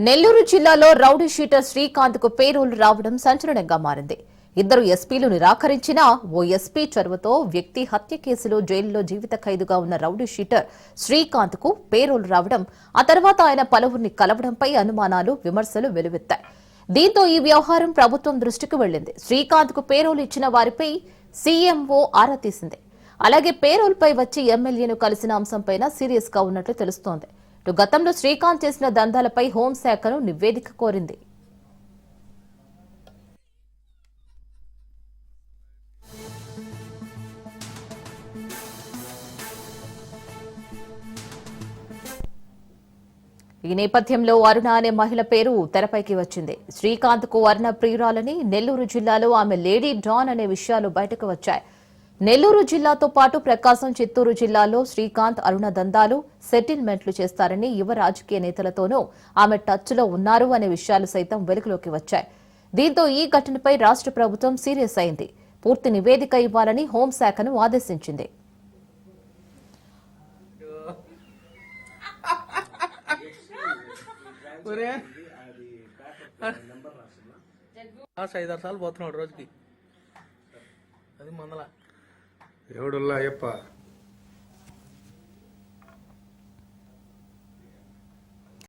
నెల్లూరు జిల్లాలో rowdy sheeter Srikanth కు payroll రావడం సంచలనంగా మారింది. ఇద్దరు ఎస్పీలు నిరాకరించినా ఓ ఎస్పీ చొరవతో వ్యక్తి హత్య కేసులో జైలులో జీవిత ఖైదుగా ఉన్న రౌడీ షీటర్ శ్రీకాంత్ కు పేరోల్ రావడం, ఆ తర్వాత ఆయన పలువురిని కలవడంపై అనుమానాలు, విమర్శలు వెలువెత్తాయి. దీంతో ఈ వ్యవహారం ప్రభుత్వం దృష్టికి వెళ్లింది. శ్రీకాంత్ కు పేరోల్ ఇచ్చిన వారిపై సీఎంఓ ఆరా తీసింది. అలాగే పేరోల్ పై వచ్చి ఎమ్మెల్యేను కలిసిన అంశంపై సీరియస్ గా ఉన్నట్లు తెలుస్తోంది. గతంలో శ్రీకాంత్ చేసిన దందాలపై హోంశాఖను నివేదిక కోరింది. ఈ నేపథ్యంలో అరుణ అనే మహిళ పేరు తెరపైకి వచ్చింది. శ్రీకాంత్ కు అరుణ ప్రియురాలని, నెల్లూరు జిల్లాలో ఆమె లేడీ డాన్ అనే విషయాలు బయటకు వచ్చాయి. నెల్లూరు జిల్లాతో పాటు ప్రకాశం, చిత్తూరు జిల్లాలో శ్రీకాంత్, అరుణ దందాలు, సెటిల్మెంట్లు చేస్తారని యువ రాజకీయ నేతలతోనూ ఆమె టచ్లో ఉన్నారు అనే విషయాలు సైతం వెలుగులోకి వచ్చాయి. దీంతో ఈ ఘటనపై రాష్ట్ర ప్రభుత్వం సీరియస్ అయింది. పూర్తి నివేదిక ఇవ్వాలని హోంశాఖను ఆదేశించింది. ఐదారు సార్లు పోతున్నాడు రోజుకి. అది మందల ఎవడుల్లా అయ్యప్ప